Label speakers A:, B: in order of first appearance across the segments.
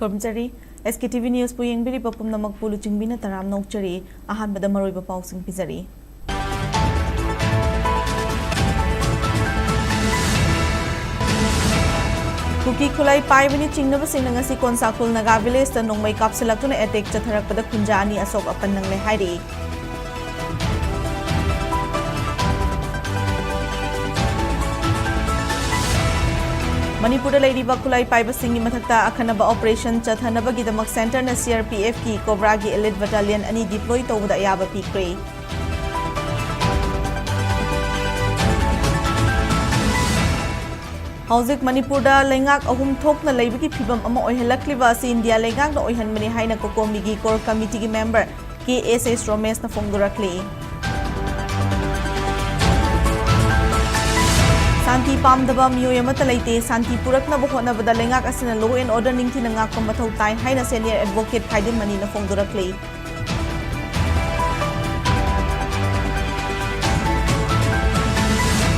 A: Khomjari SKTV News pu yengbiri papum namak pulu chingbina taram nokchari ahan bada maroi ba pausing pizari Kuki khulai paibani chingnaba sinanga si konsakul naga village ta nongmai kapsilaktuna attack chatharak pada khunjani asok apan nangle hairi Manipur Lady Bakulai Piper Singi Matakta Akanaba Operation Chathanaba Gidamak Center na CRPF ki Cobra gi Elite Battalion ani deploy to da yaba pikre. Hauzik Manipur da lengak ahum thok na leibaki phibam ama oihalakliba si India lengak na oihanmani haina kokomi gi core committee gi member ki SS Romesh na fongdurakli. Santi Pamdaba Miyamata Laite, Santi Purakna Bokona Badalengak as in a law and order Nintinangak Mato Tai, Haina Senior Advocate Kaidin Manila Fongdurakli.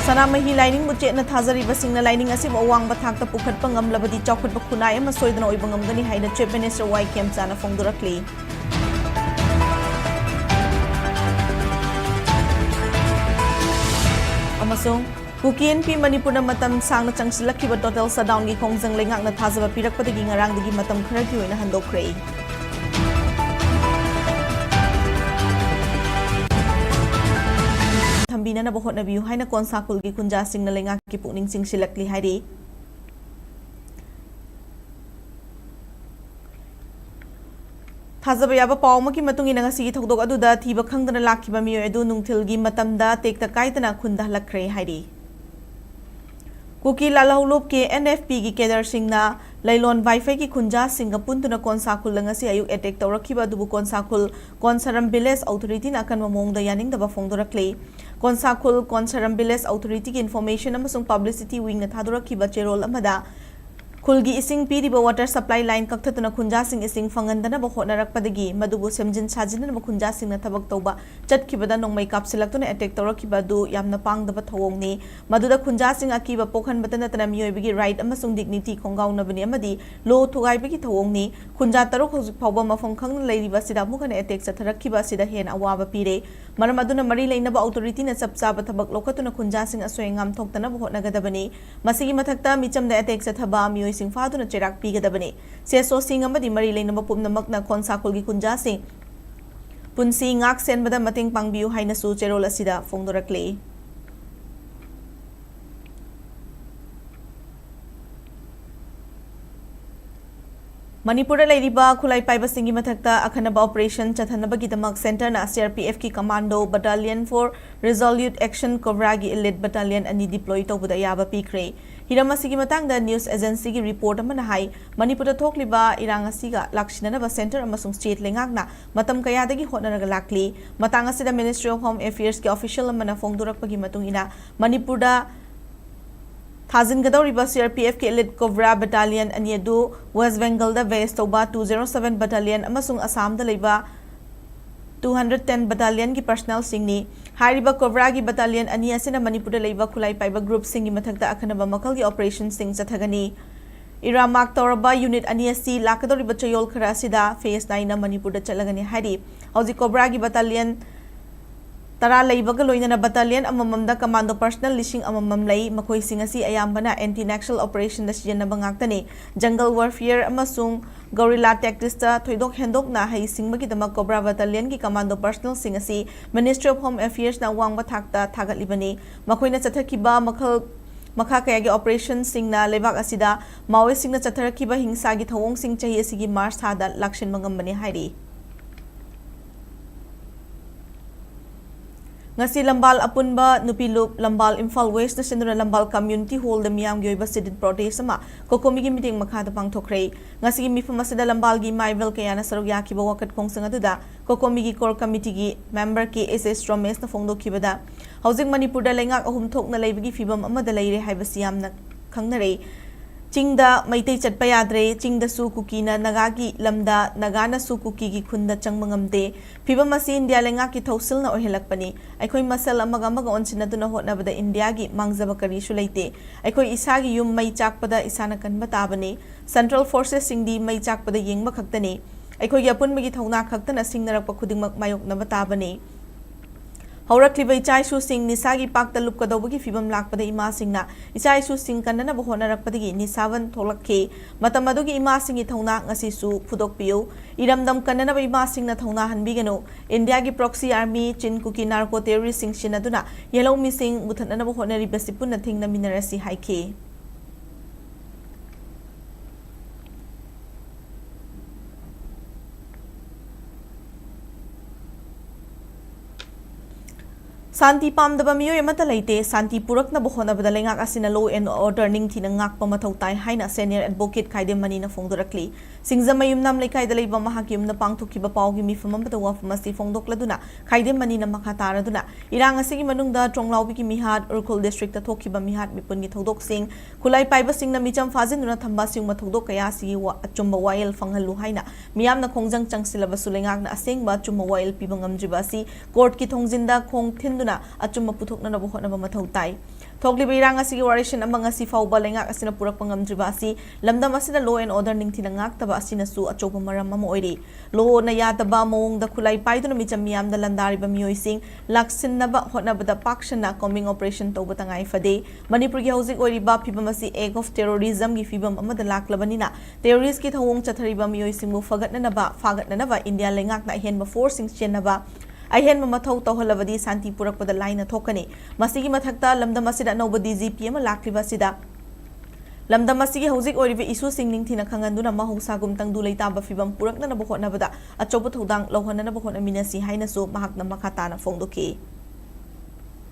A: Sanamahi lining Mujet Natazari Basing lining Asim Owang Batakta Pukat Pangam Labadi Chocolate Bakuna, Emma Soydano Ibangam Haida Chief Minister Y. Kemsana Fongdurakli. Amasong Kukian P Manipur na matam sang na changsilaki ba total sa down gi khongjang lengak na thazaba pirak padagi ngarang digi matam khara ki oina handokre Thambina na bohot na biu haina konsakul gi kunja sing na lengak ki pukning sing silakli hairi Thazaba yaba pawma ki matung ina ngasi thokdok aduda thiba khangdana lakhiba miyo edu nungthil gi matamda tekta kaitana khunda lakre hairi Kuki lalahulup ke NFP ki kedar singna lailon wifi ki khunja singa puntuna konsakul langasi ayuk attack tawrakhiba dubu konsakul konsaram village authority na kan mamong da yaning da fongdorakle konsakul konsaram village authority ki information amasung publicity wing na thadurakhiba cherol amada Kulgi ising piriba water supply line kaktatuna khunja sing ising fangandana ba hotnarakpadagi madubu semjin sajina ba khunja sing na thabak tawba chatkibada nongmai kapsilaktuna attack tawrakiba du yamna pangdaba thawongni maduda khunja sing akiba pokhan batana tana miyoibigi right amasung dignity khongauna bani amadi lo thugaibagi thawongni khunja taruk hojik phawba mafam khangna leiriba sida mukhana attack chatharakiba sida hen awaba pire maram aduna mari leinaba authority na chapchaba thabak lokatuna khunja sing asoengam thoktana ba hotnagadabani masigi mathakta michamda attack chathaba miyo sing fadu na cherak pigadabani seso sing amadi mari leinaba pumnamak na konsakul gi kunja sing punsi ngak sen bada mating pangbiu haina su cherol asida fongdorakle Manipur Ladiba Kulai Paiba Singi Matakta Akanaba Operation Chathanaba Gitamak Center na CRPF ki Commando Battalion for Resolute Action Kovragi Elite Battalion ani deploy to buda yaba pikre Hiramasigi Matangda News Agency ki report amana hai Manipur thokliba irangasiga lakshinana ba center amasung state lengakna matam kayadagi hotnaraga lakli matangasida Ministry of Home Affairs ki official amana fongdurakpagi matung ina Manipur da Thazin Gadoriba CRPF ki Elite Cobra Battalion Anyadu West Bengal da West Toba 207 Battalion amasung Assam da leiba 210 Battalion ki personnel singni Hariba Cobra ki Battalion ani asina Manipur da leiba Kulai Paiba group singi mathakta akanaba makal ki operation sing chathagani Iramak Toraba unit ani asi lakadoriba chayol khara sida phase 9 na Manipur da chalagani hari Hauji Cobra ki Battalion Tara Laibaga Loina Battalion Amamamda Commando Personnel Lishing Amamam Lay Makoi Singasi Ayambana Anti-National Operation Dashiana Bangaktani Jungle Warfare Amasung Gorilla Tactics Thoidok Hendok na Hai Singmaki Dama Cobra Battalion ki Commando Personnel Singasi Ministry of Home Affairs na Wang Batakta Tagat Libani Makoina Chathakiba Makha kayagi operation sing na lebak asida Maoist sing na chatharakiba hingsa gi thawong sing chahi asigi March thada lakshin mangambani hairi Ngasi lambal apunba nupilup lambal Imphal West na Sindura lambal community hall da miyam gi oiba sidid protest sama kokomi gi meeting makhada pangthokre ngasi gi mifam asida lambal gi maivel kaya na sarugya ki bawakat kongsang aduda kokomi gi core committee gi member ki SS Romesh na fongdo kibada Hauzik Manipur da lengak ahum thok na leibagi fibam amada leire haibasi yamna khangnare Chingda Maitei Chatpa Yadre, Chingda Su Kukina, Nagagi, Lamda, Nagana Su Kuki Kunda Changmangamde, Pibamasi India Lengaki Tosilna or Hilakpani, Akoi Masal Amagamaga on Sinatuna Hotnava Indiagi, Mangzabakari Shulate, Akoi Isagi Yum Mai Chakpada Isanakan Batabane, Central Forces Singdi Mai Chakpada Ying Makaktane, Akoi Yapun Magitona Kaktana Singara Pakuding Mayok Navatabane. Haurakliba ichaisu sing nisagi pakta lupkadawagi fibam lakpada ima singna ichaisu sing kanana bohonarakpadagi nisavan tholakhe matam adugi ima singi thongna ngasi su phudokpiu iramdam kanana ima singna thongna hanbigano India gi proxy army chin kuki narco terrorist sing sinaduna yellow missing muthanana bohonari basipuna thingna minarasi haike Santi Pamdaba Mio Matalate, Santi Purakna Bohona Badalanga Asina law and order Ning Tinangak Pamatautai, Haina senior advocate Kaide Manina Fongdorakli. Singzamayum Nam Lekai the Leva Mahakim the Pang to keep a pau gimme from Mambata Masti Fongdokladuna, Kaide Manina Makataraduna, Iranga Sigimanunda, Tronglawiki Mihad, Urkul district, the Tokiba Mihad, Mipuni Todok Sing, Kulai Piper Sing the Micham Fazin, Tambasing Matodokayasi, Chumba Wail Fangaluhaina, Miamna Kongjang Chang Silabasulinga, a sing but Chumba Wail Pibangam Jibasi, Court Kitongzinda Kong Tindu. Achuma puthokna na bohona ba mathaw tai thokli biranga sigi warishan amanga si fawba lenga asina purak pangam dribasi lamdam asina law and order ning tinangak taba asina su achoba maram ma oiri law na ya taba mong da khulai paiduna mi chamiam da landari ba mioi sing laksin na ba hotna ba da pakshana combing operation to batangai fade Manipur gi housing oiri ba phibam asi egg of terrorism gi phibam amada laklabanina terrorist ki thawong chathari ba mioi sing mu fagatna na ba India lengak na hen ba forcing chen na ba Ahen Mamatau Tohalavadi Santi Purak with the line of Tokane, Masigi Matakta, Lamda Masida nobody ZPM, Lakriva Sida. Lamda Masigi Hosik or Isu singing Tina Kanganduna Mahu Sagum Tangdula Taba Fibam Purak Nabahot Navada, a Chopotodang, Lohana Nabahot Minasi, Hainaso, Mahakna Makatana Fondoke.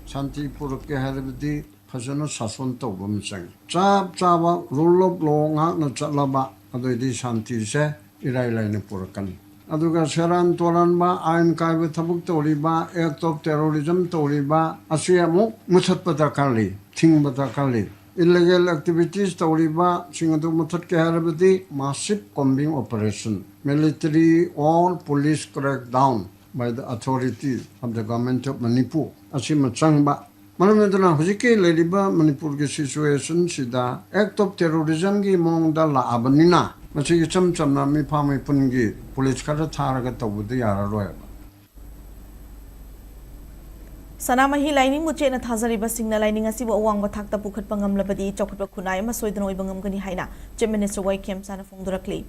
B: Santi Purak Haravadi, Pazano Sason Tobum sang. Java, rule of long, no Chalaba, Adi Santi se, Iraila Purakan. Aduga seran toran ba ain kai be thabuk tori ba act of terrorism tori ba asia mu musat pata kali thing pata kali illegal activities tori ba singadu musat ke harabati massive combing operation military or police crackdown by the authorities of the government of Manipur asim chang ba manamedana hojike lediba Manipur ge situation sida act of terrorism gi mong da la abanina Masih cam nami pamai pungi polis kada thara ka tabu tu yara roya.
A: Sanamahi lining muche na thazari ba singna lining asi bo awang ba thakta pukhat pangam labadi chokhat ba khunai ma soidano ibangam gani haina Chief Minister YKM sana fongdurakli.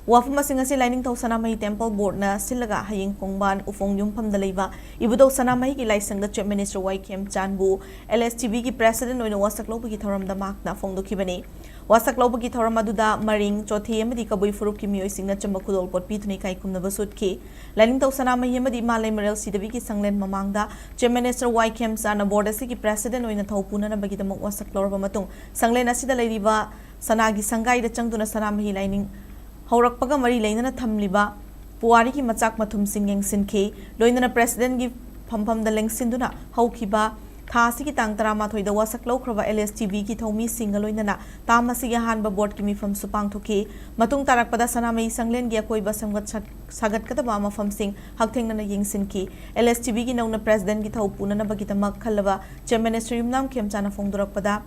A: Wafama singasi lining tau Sanamahi Temple Board na silaga haying kongban ufong yumpam dalaiba ibudaw Sanamahi ki laisang da Chief Minister YKM Chanbu LSTV ki president oina wasak lobu ki thoram da mak na fongdukibani. Wasak lobu ki thoram aduda maring chothe amadi kabui furup ki mioi singna chamba khudol pot pituni kai kumna basut ki lining tau Sanamahi amadi malay marel sidavi ki sanglen mamangda Chief Minister YKM sana board asi ki president oina thawpuna na bagi damok wasak lorba matung sanglen asida lairiba sanagi sangai da changduna Sanamahi lining Haurakpaga Mari Lena Tamliba, Puari Machak Matum singing Sinke, Loina President give Pampam the Lengsinduna, Haukiba, Tasiki Tang Taramatoi, the Wasaklo Krova LSTV Kitomi Singaloina, Tamasiga Hanba board Kimi from Supang Toke, Matung Tarakpada Saname Sanglen Giakoi Basamgat Sagat Katabama from Sing, Hakting and Ying Sinke, LSTV Gina President Gitau Puna Bagita Makalava, Chief Minister Yumnam Kemchana Fongdurakpada.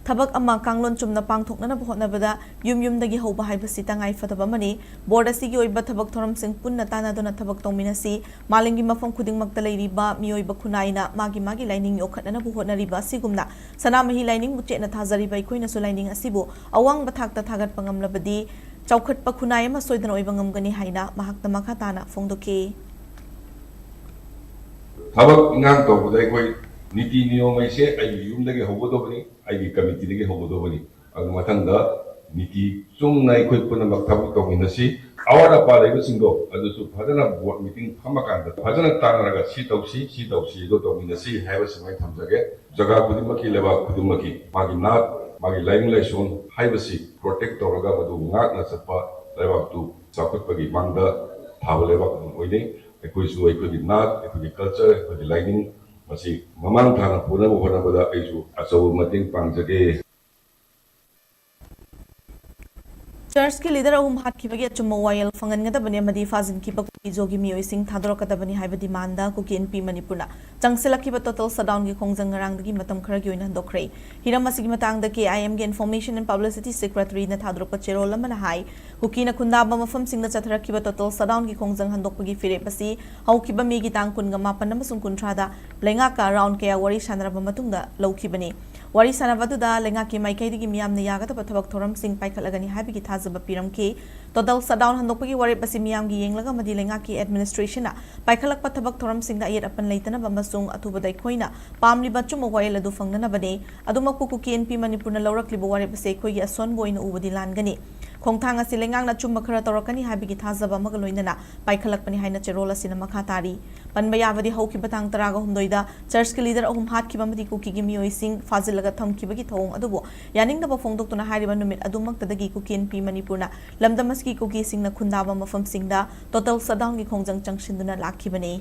A: Tabak ama kanglon chumna pangthokna na bohna bada yum dagi hoba haiba sitangai fataba mani board asigi oiba tabak thoram sing punna tana dona tabak tongminasi malingi mafam khuding magdalai riba mioi ba khunaina magi lining yokhatna na bohna riba sigumna sanamahi lining muche na thazari bai koina su lining asibo awang bathakta thagat pangam labadi chawkhat pa khunai ma soidan oiba ngamgani haina mahakta makhatana fongdoke
C: tabak ingang to budai koi Niti niyomai se ay yum lagi hobodo bani ay committee lagi hobodo bani ang matanda niti sung na ikoi puna magtabuk tong inasi awara pa lagi singgo adu su padana board meeting pamakanda padana tanaraga si tausi do tong inasi haiba samai thamjage jaga kudumaki leba kudumaki magi nat magi lining laison haiba si protect toraga madu ngak na sapa leba tu chakut pagi mangda thaba leba oine ekoi su ekoi nat ekoi culture ekoi lining masih mamang thana puna mo hona bada aisu asaw mating pangjage
A: Church ki leader ahum hat ki bagi achuma wayal fangan ngada bani amadi fazin ki bakki jogi mioi sing thador kata bani haiba demanda ku ki NP Manipurna changsela ki total shutdown ki khongjang ngarang dagi matam khara gi oina dokre hiram asigi matang da ki IM ge information and publicity secretary na thador pa chero lamana hai ku ki na khunda ba mafam sing na chathara ki total shutdown ki khongjang handok pagi fire pasi hau ki ba mi gi tang kun ga mapan na masung kun thada lenga ka round ke wari sanara ba matung da lauki bani wari sanabadu da lenga ki maikai digi miyam na yaga ta pathabak thoram sing pai khalagani haibi ki thazaba piram ki total shutdown handokpagi wari pasi miyam gi yenglaga madi lenga ki administration na pai khalak pathabak thoram sing da ayet apan leitana bamasung athuba dai khoina pamli bachum wail adu fangnana bane aduma ku ki NP Manipur na lawrak libo wari pasi khoi gi ason boina ubadi langani khongthang asi lengang na chumma khara torakani haibi ki thazaba magaloina na pai khalak pani haina cherola sina makha tari panbayavadi hauki batang taraga humdoida church ki leader ahum hat ki bamadi ku ki gi mioi sing fazil tham ki bagi thong adubo yaning da phongdok tuna hariba numit adumak tadagi ku ki NP Manipur na lamdamas ki ku ki sing na khundaba mafam sing da total shutdown ki khongjang changshin duna lakhi bane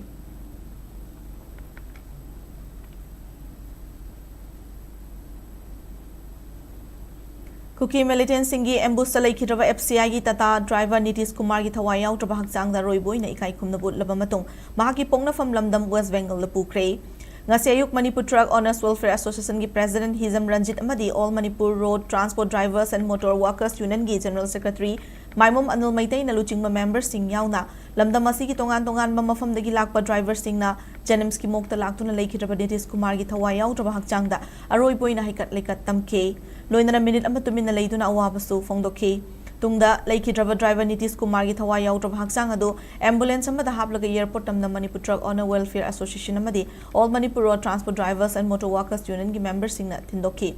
A: Kuki militant singi ambush salai khitraba FCI gi tata driver Nitish Kumar gi thawai yaw traba hakchang da roiboi na ikai khumna but laba matung mahaki pongna fam lamdam West Bengal la pukre ngasi ayuk Manipur Truck Owners Welfare Association gi President Hizam Ranjit amadi All Manipur Road Transport Drivers and Motor Workers Union gi General Secretary Maimum Anil Maitai na luchingma members sing yauna lamdam asi gi tongan mafam dagi lakpa driver sing na Jenims ki mokta laktuna leikhiraba Nitish Kumar gi thawai yaw traba hakchang da aroi boina haikat lekat tamke loinana minute ama tumina leiduna awabasu phongdokhi tungda leikhiraba driver Nitish Kumar gi thawai yaw traba hakchang adu ambulance amada haplaga airport tamna Manipur Truck Owner Welfare Association amadi All Manipur Road Transport Drivers and Motor Workers Union gi members sing na thindokhi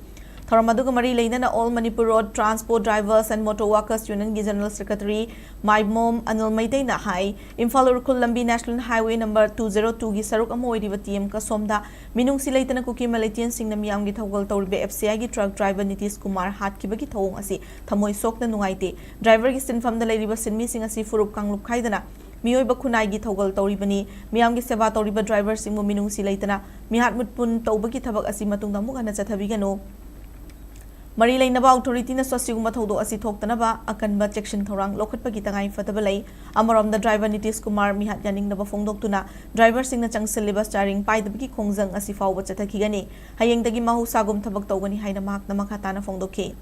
A: Thoramadu mari leina All Manipur Road Transport Drivers and Motor Workers Union gi General Secretary Maimom Anil Maitai na hai Imphal Urkul Lambi National Highway number 202 gi saruk amoi riba TM ka somda minung si leitana kuki Malaysian sing na miyam gi thawgal tawribe FCI gi truck driver Nitish Kumar hat ki bagi thawong asi thamoi sok na nungaite driver gi sinfam da leiriba sinmi sing asi furup kanglup khaidana mioi bakhunai gi thawgal tawribani miyam gi seva tawriba driver sing mo minung si leitana mihat mutpun tawbagi thabak asi matungda mugana chathabigano Mari lainaba authority na sosiguma thodo asi thoktanaba akanba section thorang lokhatpagi tangai fatabalai amarom the driver Nitish Kumar mihat yaning naba phongdoktuna driver sing na changsilliba starring paidabagi khongjang asi fawba chathakigani hayengdagi mahu sagum thabak tawgani haina mahak na makhatana phongdokhe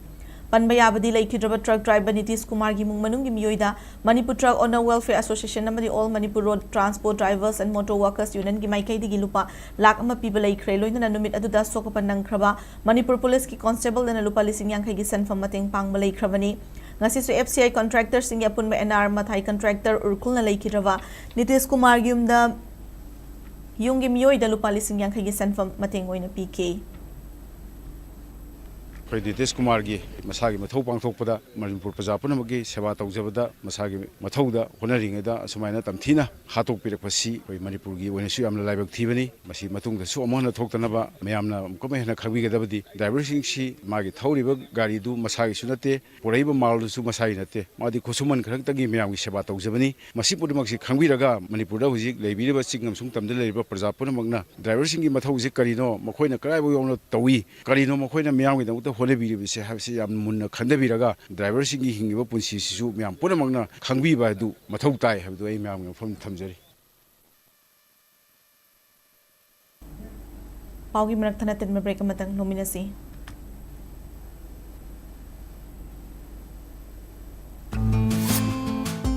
A: Panbayabadi leikhiraba truck driver Nitish Kumar gi mung manung gi miyoida Manipur Truck Owner Welfare Association namadi All Manipur Road Transport Drivers and Motor Workers Union gi maikai digi lupa lak ama piba leikhre loina numit aduda sokapan nangkraba Manipur Police ki constable na lupa lising yankai gi sanfam mateng pangba leikrabani ngasi su FCI contractor sing yapun ba NR mathai contractor urkul na leikhiraba Nitish Kumar gi umda yung gi miyoida lupa lising yankai gi sanfam mateng oina PK
D: Nitish Kumar gi masagi mathau pangthokpada Manipur Praja punamagi seva tawjabada masagi mathauda honaringeda asumaina tamthina hatok pirakpasi koi Manipur gi oinasu yamna laibak thibani masi matungda su amona thoktanaba mayamna komehna khagwigadabadi driver sing si magi thauriba gari du masagi sunate poraiba maldu su masagi nate madi khosuman kharangtagi mayamgi seva tawjabani masi pudumak si khangwiraga Manipur da hujik leibiriba singam sung tamda leiba Praja punamagna driver sing gi mathau ji karino makhoina karaibo yongna tawi karino makhoina mayamgi da होनेबीरिबसे हाबसे yam Munna खंदबीरगा driver सिंगी हिंगिबा पुंसी Sissu ma'am पुनमगना खंगबीबा दु मथौ ताय हबदु ए ma'am फम थमजरी
A: पाउगी मनक थना तिन break मतंग नोमिनसी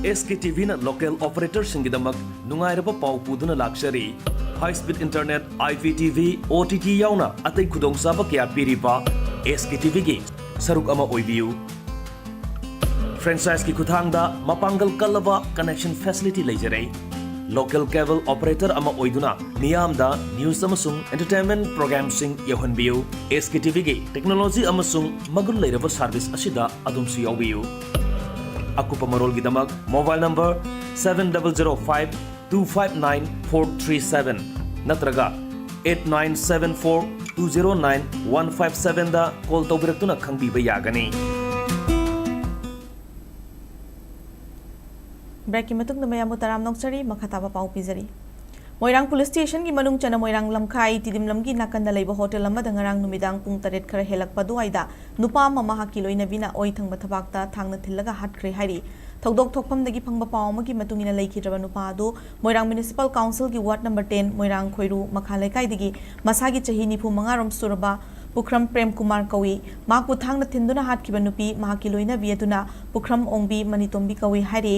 E: SKTV na local operator singidamag nungairaba pau puduna lakshari high speed internet IPTV OTT yauna atai khudong saba kya piriba SKTV gi saruk ama oibiu franchise ki khuthangda mapangal kalaba connection facility leijare local cable operator ama oiduna niyamda news amasung entertainment program sing yahonbiu SKTV gi technology amasung magul leiraba service asida adumsu yawiu akupa marol gi damag mobile number 7005259437 natraga 8974209157 da call tawbiratuna khangbiba yagani
A: break ki matung na mayamu taram nokchari makhataba pau pizari Moirang Police Station ki manung chana Moirang Lamkai Tidimlam ki nakanda leiba hotel amada ngarang numidang pung taret khara helakpa duaida nupa ama mahakiloi na bina oi thangba thabakta thangna thillaga hatkre hari thogdok thokpamdagi phangba paw amagi matungina leikhidraba nupa adu Moirang Municipal Council ki Ward number 10 Moirang Khoiru makhalai kaidagi masagi chahi nifu mangarom suraba Pukram Prem Kumar Kawi maku thangna thinduna hatkiba nupi mahakiloi na biatuna Pukram Ongbi Manitombi Kawi hari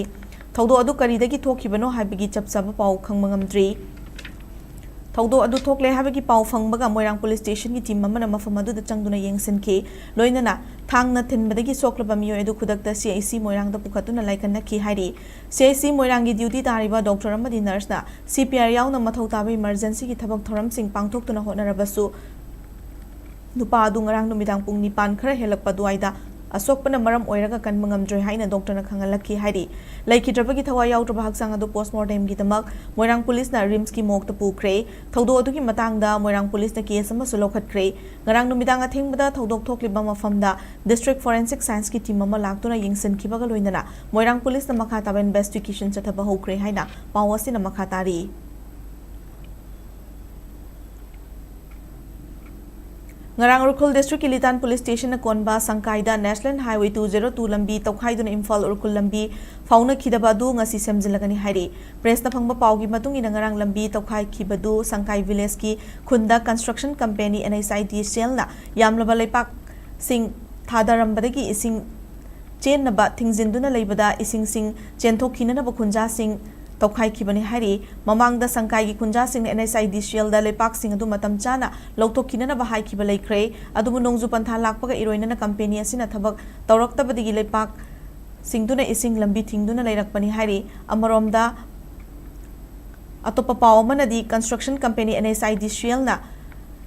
A: Thaudo adu karidagi thokibano habigi chapsaba paw khangmangamdri Thaudo adu thokle habigi paw phangbaga Moirang Police Station ki team amana mafam adu da changduna yengsenke loinana thangna thinbadagi soklaba miyo edu khudakta CIC Moirang da pukhatuna laikanna ki hairi CIC Moirang gi duty tariba doctor amadi nurse na CPR yauna mathau taba emergency ki thabak thoram sing pangthoktuna honarabasu nupa adu ngarang numidang pung nipan khara helakpa duaida asokpana maram oiraga kan mangamdre haina doctor na khangalakhi hairi laikhidrabagi thawa yautraba haksang adu postmortem gi tamak Moirang police na rims ki mok ta pukre thaudo adu ki matangda Moirang police na case ama sulokhatkre ngarang numidang athengbada thaudok thokliba mafamda district forensic science ki team ama laktuna yingsen khibaga loinana Moirang police na makha taba investigation chathaba hokre haina pawasi na makha tari Ngarang Urkul District Ilitan Police Station na konba sangkaida National Highway 202 lambi tawkhaiduna Imphal Urkul lambi fauna khidabadu ngasi semjilagani hairi press na phangba pawgi matung ina ngarang lambi tawkhai khibadu sangkai village ki khunda construction company NSIDCL na yamlaba leipak sing thadarambadagi ising chenaba thingjinduna leibada ising sing chenthokina na khunja sing Tokai Kibani Hari, Mamang da Sankai Kunja sing NSIDCL da Lepak sing adu matam chana, Lotokina na Bahai Kibalay Cray, Adubunong Zupanta Lakpaga Iroina na company asin at Tabak, Taurokta Badigi Lepak, sing duna ising lambi ting duna Layrakpani Hari, Amaromda Atopapaw Manadi Construction Company NSIDCL na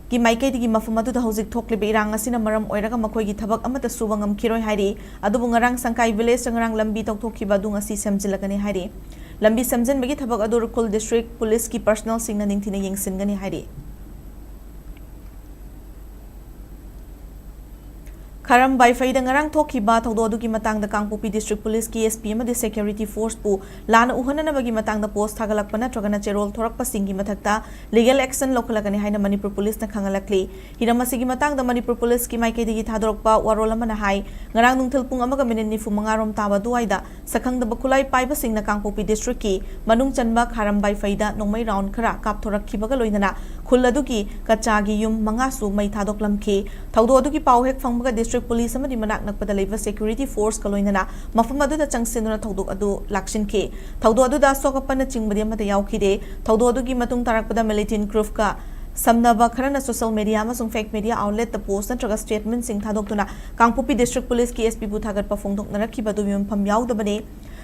A: ki maikai digi mafamadu da hojik thokle be irang asina maram oiraga makoi gi thabak amata subangam kiroi hairi adubu ngarang sangkai village ngarang lambi tokthokhi badu ngasi semjilagani hairi lambi samjen bagi thabak adu Urkul district police ki personal singna ningthina yengsingani hairi Karam by Faida ngarang thokhiba thaudo adu ki matang da Kangpopi district police ki SP amadi security force pu lana uhana na bagi matang da post thagalakpana tragana cherol thorakpa singi mathakta legal action lokalagani haina Manipur police na khangalakli hiramasi gi matang da Manipur police ki maike digi thadorokpa warol amana hai ngarang nungthil pung amaga minin nifu mangarom tawa duaida sakhang da bakulai paiba singna Kangpopi district ki manung chanba Karam by Faida nongmai round khara kap thorakhibaga loinana khuladu ki kachagi yum manga su mai thadoklamki thaudo adu ki pawhek phangbaga district police amadi manak nakpada leiba security force kaloinana mafam adu da changsinuna thodok adu lakshin ke thodo adu da sokapana chingbadi amata yaukhide thodo adu gi matung tarakpada militant group ka samnaba kharana social media amasung fake media outlet the post natraga statement sing thadoktuna Kangpopi district police ki SP bu thagat pa phongdok narakhiba du mpham yaudabane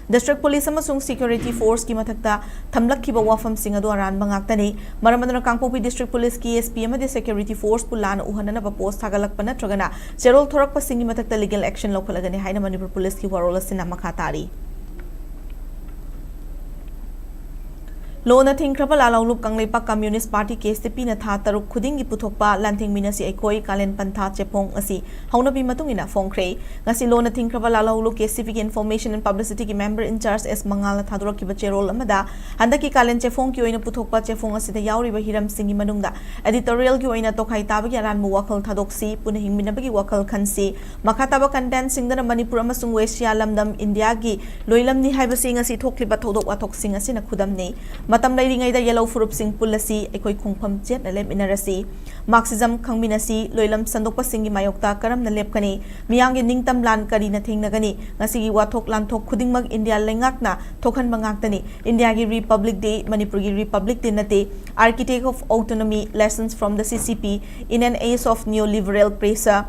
A: District Police amasung Security Force ki mathakta thamlakhiba wafam sing adu aran bangaktani maramadana Kangpopi District Police ki SP amadi Security Force pulan uhanana ba post thagalakpana tragana cherol thorakpa singi mathakta legal action lokhalagani haina Manipur Police ki warol asina makhatari Lona Thinkrapa Lalaulup Kangleipa Communist Party KSTP na tha taruk khudingi puthokpa lanthing minasi aikoi kalen pantha chepong asi haunabi matungina phongkhrei ngasi Lona Thinkrapa Lalaulup KSTP ki Information and Publicity ki member in charge S Mangala thaduraki ba cherol amada handaki kalen chepong ki oina puthokpa chepong asi da yauri ba hiram singi manungda editorial ki oina tokhai tabagi aran mu wakal thadoksi puna hingminabagi wakal khansi makhataba content singdana Manipur amasung Westya lamdam India gi loilamni haiba singa si thokliba thodok athok singa sina khudamni matam lairingai da yellow furup sing pulasi ekoi khongpham chet na lem inarasi marxism khangminasi loilam sandokpa singi mayokta karam na lepkani miyangi ningtam lan kari na thingnagani ngasi gi wathok lanthok khudingmak India lengakna thokhan mangaktani India gi Republic Day Manipur gi Republic Day nate architect of autonomy lessons from the CCP in an age of neoliberal pressure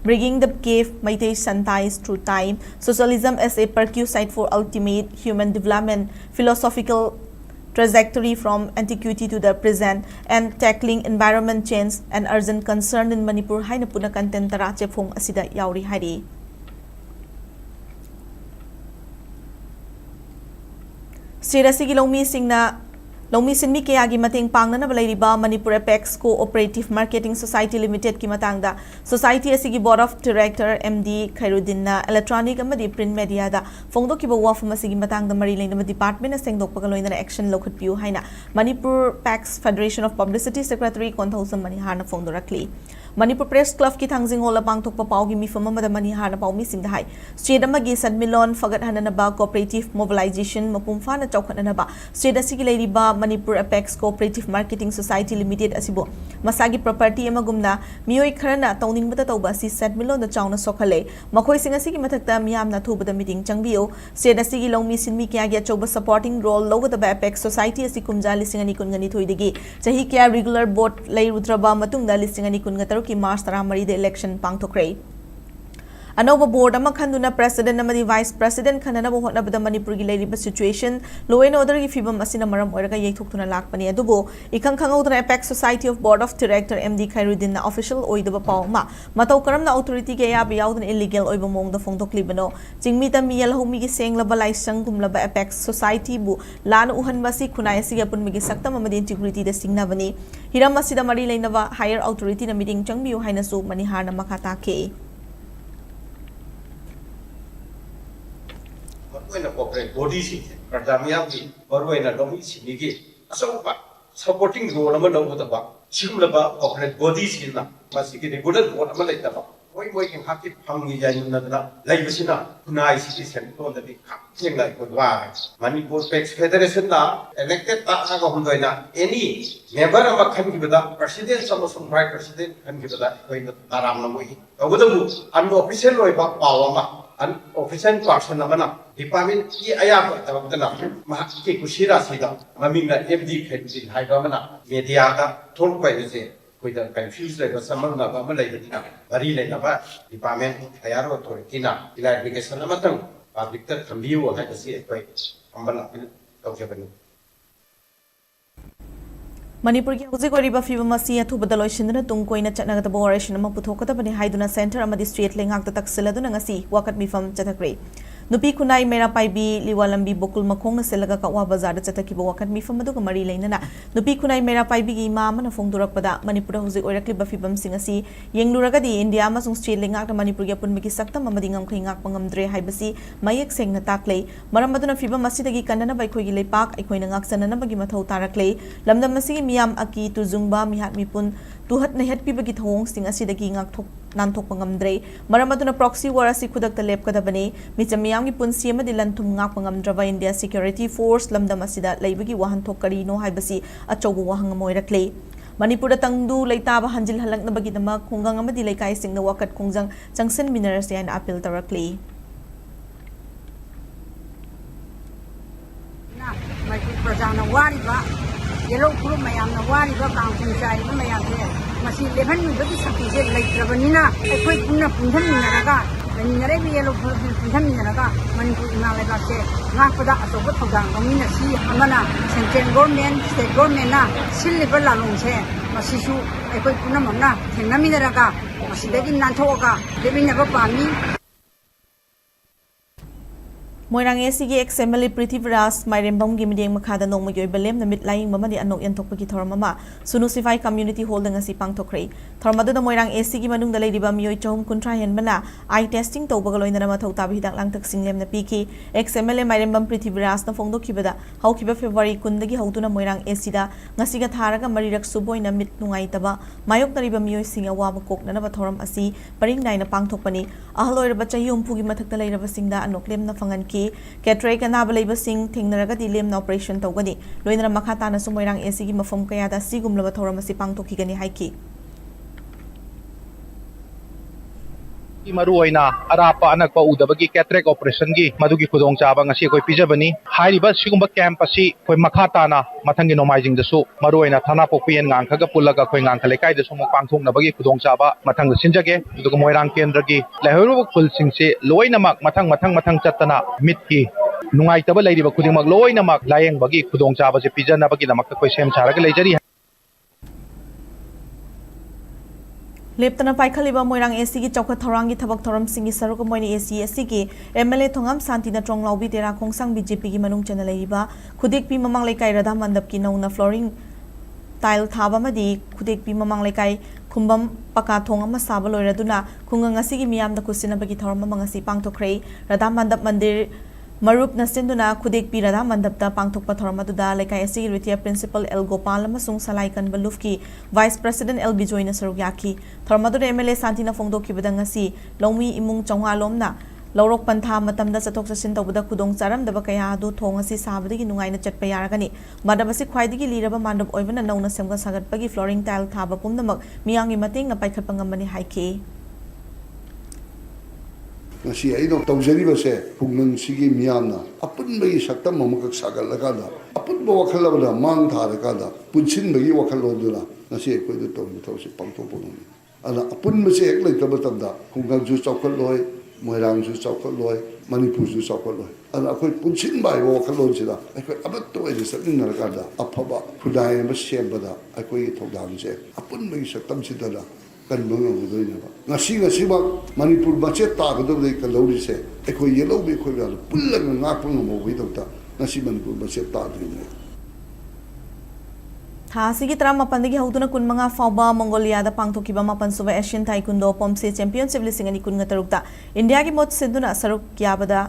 A: Bringing the cave Meitei Santais through time, socialism as a prerequisite for ultimate human development, philosophical trajectory from antiquity to the present, and tackling environment change and urgent concern in Manipur haina puna content tara chepong asida yauri hari. Sirasi gilomi singna Lomi sinmi kayagi mating pangnana balaiba Manipur Apex Cooperative Marketing Society Limited ki matangda Society asigi Board of Director MD Khairuddin na electronic amadi print media da fongdo ki bawa fuma asigi matangda mari lain department na sengdok pagaloina na action lokhat piu haina Manipur Pax Federation of Publicity Secretary Konthousam Manihar na fongdo rakli Manipur Press Club ki thangjing hola pangthok pa pau gi mi fama mada Manihar na pau mi sing dahai state amagi sanmilon fagat hanana ba cooperative mobilization mapumfa na chawkhat na ba state asigi lairiba Manipur Apex Cooperative Marketing Society Limited asibo masagi property amagumna mioi kharana tawning bata tawba si sanmilon na chawna sokhale makhoi sing asigi mathakta miyam na thubada meeting changbiyo state asigi longmi sinmi kya gya chawba supporting role logada ba Apex Society asi kumja lisingani kungani thoidigi chahi kya regular board lai rutraba matungda lisingani kunga ki March 13 de election pangthokre Anova board ama khanduna president amadi vice president khanana bo hotna bada Manipur gi leiriba situation law and order gi fibam asina maram oiraga yekthokthuna lakpani adubo ikhang khangaudra Apex Society of Board of Director MD Khairuddin na official oidaba pawma matau karamna authority ge ya biyaudna illegal oiba mongda fongdoklibano jingmi ta miyal homi gi senglaba laisang gumlaba Apex Society bu lan uhanba si khunai si apun mi gi saktam amadi integrity da singnabani hiram asida mari leinaba higher authority na meeting changbiu haina su Manihar na makata ke
F: When a corporate bodies, Pradamiaki, or when a domicile, so supporting role over the back, Chimlaba corporate bodies in the Masiki, good what Malay. Why waking happy Pangi Yanana, Lavisina, Kunai citizen, told the big thing like goodbye. Manipur Pax Federation elected Hondoina, any member of a country with a president, some right president, and give that going to Taramaway. Over the book, unofficial way about Pawama. An official person namana department ki ayap tawagdana mahaki kushira sida maminga FD khedin haidamana media ka thon pai je koida confuse le samangna ba malai dina bari le na ba department ayaro authority na clarification amatang public ta thambiu ha kasi koi ambala tawjabani
A: Manipur ki hojik oriba fibam asi athubada loisindna tungkoina chatnagata operation ama puthokata bani haiduna center amadi street lengak ta takseladuna ngasi wakat mifam chathakre Nupi kunai mera paibi liwalambi bokul makong na selaga kawa bazar chathaki wakat mifam aduga mari leinana nupi kunai mera paibi gi ma mana fongdurakpada Manipur hojik oirakli bafibam singasi yengluragadi India amasung street lengak ta Manipur gi punmiki saktam amadi ngamkhai ngak pangamdre haibasi mayek sengna taklei maram aduna fibam asidagi kanana bai khoi gi leipak aikoina ngak sanana bagi mathau taraklei lamdam asigi miyam aki tuzungba mihat mipun tuhat nehat pibagi thong sing asidagi ngak thok nanthok pangamdre maram aduna proxy war asi khudakta lepkadabani micham Yang punsi ama dilan tumngak pangamdraba India Security Force lamdam asida laibagi wahan thokari no haibasi achobu wahang moirakle Manipur tangdu leitaba hanjil halak na bagi nama khungang ama dilai kai sing na wakat khungjang changsen minerals yan appeal tarakle
G: na mai prajana wari ba yellow group mayam na wari ba kang punchai ba mayam je masi leban mi ba sakti je leitrabanina ekoi punna punhan minaraga Nare bi yellow punhan minaraga Manipur na le ba se ngakpada atoba thogang ngomina si amana central government state government na silliba lalung se masisu ekoi punna mamna thengna minaraga masidagi nanthoga debina ba pami
A: Moirang SCG XMLA Prithviraj Mairembam gi mideng makhada nongma gi oibalem namit laing mamadi anok yantokpa gi thoramama Sunusify Community Hall dang asi pangthokre thormadu na Moirang SCG manung da leidiba mioi chahum kuntra hen bana eye testing tawbaga loina na mathau tabi hidak langtak singlem na piki XMLA Mairembam Prithviraj na fongdo kibada haukiba February kundagi hautuna Moirang SC da ngasiga tharaga marirak suboi na mit nungai taba mayok nariba mioi singa waba kokna na bathoram asi paring nai na pangthokpani ahaloiraba chahi umpugi mathakta leiraba singda anoklem na fangan Catray kanaba labor sing tingnaraga dilem na operation tawgani loinara makata na sumoirang SC gi mafam kaya da sigumlaba thoram asi pangtokhi gani haiki
H: Maruoina arapa anakpa udabagi cataract operation gi madugi khudong chaba ngasi koi pijabani hairiba sigumba camp asi koi makhata na mathangi nomizing dasu maruoina thana pokpian ngang khaga pulaga koi ngang khale kai dasu mo pangthong nabagi khudong chaba mathang sinjage duga moirang kendra gi lehoru khul singse loina mak mathang chatana mitki nungai taba leiriba khuding mak loina mak layeng bagi khudong chaba se pijana bagi namak koi sem charaga leijari
A: leptana paikaliba moirang AC gi chawkha thorangi thabak thoram singi saruk moini AC ki MLA thongam santina tronglaubi tera khongsang BJP gi manung chana leiba khudik pi mamang lekai radha mandap ki nauna flooring tile thaba madi khudik pi mamang lekai khumbam paka thong ama saba loiraduna khunga ngasi gi miyam da kusina bagi thoram mangasi pangtokhrei radha mandap mandir Marup Nasinduna Kudik Pirada Mandapta Pangtok Pathormaduda Lekai Asi Ritia Principal El Gopal Masung Salaikan Balufki Vice President El Bijoyna Sarugyaki Thormaduda MLA Santina Fongdo Kibadangasi Lomi Imung Chonghalomna Lorok Pantha Matamda Satok Sasin Tobada Kudong Saram Dabakaya Adu Thongasi Sabadi Nungaina Chatpayaragani Madabasi Kwaidigi Liraba Mandap Oivana Nona Semga Sagat Pagi Flooring Tile Thaba Pumnamak Miyangi Mating Apaikhapangambani Haike
I: ngasi ai do tawjari ba se pungnang sigi miyamna apun bagi saktam mamakak sagal lagada apun bo wakhala bada mang thara kada punchin bagi wakhalo dula ngasi koi do tawni tawsi pangto ponu ana apun ba se ek lai tabata tabda kungang ju chawkhal loi moirang ju chawkhal loi manipur ju chawkhal loi ana koi punchin bai wakhalo chida koi abat to ai sakning na kada aphaba khudai ba se bada koi thogdam se apun bagi saktam chidala kan bang ngudoi na ngasi ba manipur bache ta gado de kalori se ekoi yellow be khoi ba pulla nga pung mo wi dokta ngasi manipur bache ta dine
A: ha sigi trama pandigi hauduna kunmanga fauba mongolia da pangthokiba mapan suba asian taekwondo pomse championship lising ani kun ngatarukta india gi mot sinduna saruk kyabada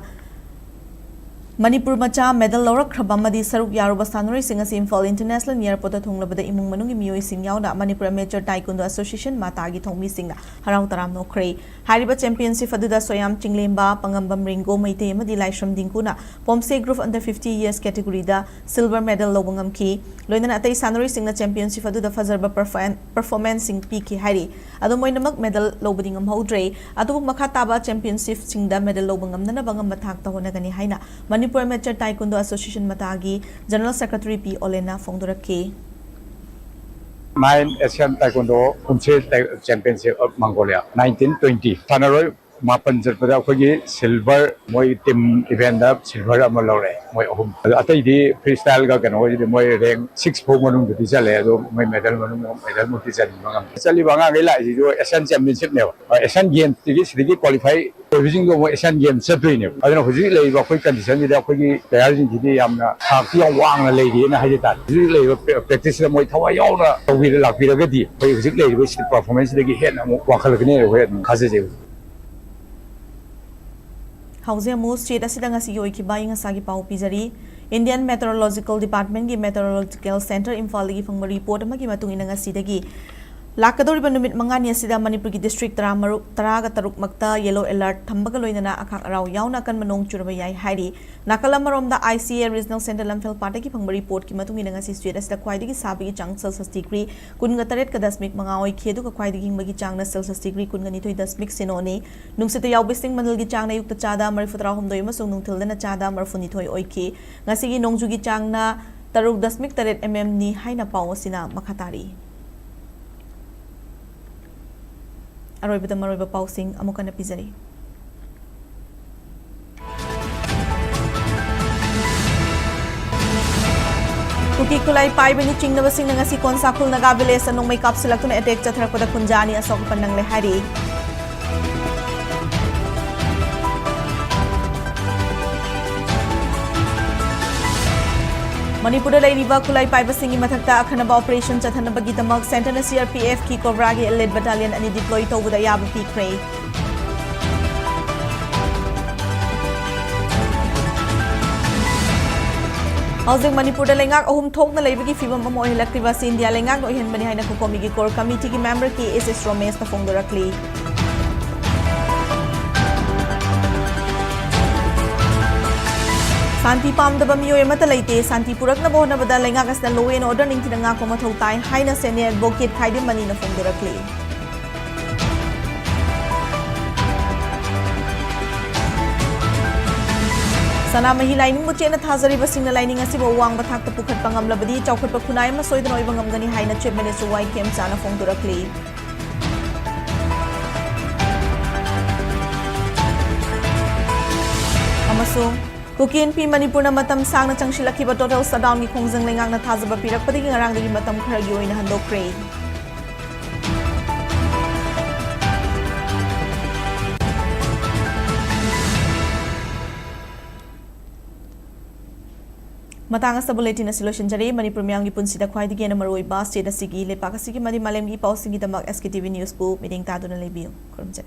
A: Manipur macha medal lorak khrabamadi saruk yaruba sanori singasi Imphal International Airport thonglabada imung manungi miyoi singyawna Manipur Amateur Taekwondo Association matagi thongmi singna harau taram nokhrei hariba championship aduda soyam chinglemba pangambam ringo maite amadi laishram dingkuna pomse group under 50 years category da silver medal lobungam ki loinana atai sanori singna championship aduda fazarba performance sing pk hari adu moinamak medal lobudingam hodrei adu makha taba championship singda medal lobungam nana bangam mathak ta honagani haina Manipur Amateur Taekwondo Association Matagi General Secretary P. Olena Fongdurake
J: 9 Asian Taekwondo Championship of Mongolia 1920 Tanaroi Mapan Zerpada Kogi Silver Moi Team Event up Silver Amalore Moi Home Atadi freestyle Gagan Moi rank 6 Pomonum to Tizale my medal Mutizan Salibanga is Asian Championship now Asian Games Tigi qualify Using the Asian Games Supreme. I don't know who's really what condition with the Ayarji Amna, Haki Wang lady in a Hajitat. Really practice the Moitawayona with the Lapidagati, basically, which the performance they get and Wakalagane with Kazazi.
A: Housing Moose State Asidangasi Yoiki buying a Sagi Pau Pizari, Indian Meteorological Department gi Meteorological Center Imphal gi phangba report amagi matung inanga sidagi Lakadoriba numit mangani asida Manipur gi district taraga taruk makta yellow alert thambaga loinana akhak arau yauna kan manong churba yai hairi nakalamaromda ICA regional center lamphel party gi phangba report ki matung inanga si state asida khwaidagi sabagi chang celsius degree kunga taret ka dasmik manga oi khedu ka khwaidagi magi chang na celsius degree kunga ni thoi dasmik sinoni nungsita yaubising manal gi chang na yukta chada marifutra homdoi masung nungthil na chada marfuni thoi oi ki ngasi gi nongju gi chang na taruk dasmik taret mm ni haina paw sina makhatari Aroibada maroiba pausing amuka na pizari. Kuki kulay paibani ching na basing na nga si Konsakul nagabile sa nung may kapsulak to na etek chatrak pada kunjani asok pandang lehari. Manipur la iriba kulay paiba singi mathakta akhanaba operation chathanaba gidamak center na CRPF ki Kovragi elite battalion ani deploy tawuda yaba pikray Housing Manipur da lengak ahum thok na leibagi fibam amo hilaktiba si India lengak no ihan bani haina ko komigi core committee ki member ki SS Romesh ta fongdorakli Santi Pamdaba miyoy amata laite Santi Purak na bohonabada lengakas na law and order ning tinanga ko mathaw tay haina senior advocate Khaidim Mani na fongdorakli Sana mahilayning mutche na thazari basing na lining asiba uwang bathak ta pukhat pangamlabadi chawkhat pa khunay ma soidan oibang amgani haina chief minister YKM sana fongdorakli Amasung Kukin P Manipur na matam sang na changsilaki ba total sa down gi khongjang lengang na thazaba pirak pati ngarang dagi matam khara gi oina handokre Matang sa bulletin na silosyonjari, Manipur miyang gipunsida khwaidigi na maroiba state asigi lepak asigi madi malemgi pausing damak SKTV News po meeting tado na lebiyo. Kurumjay.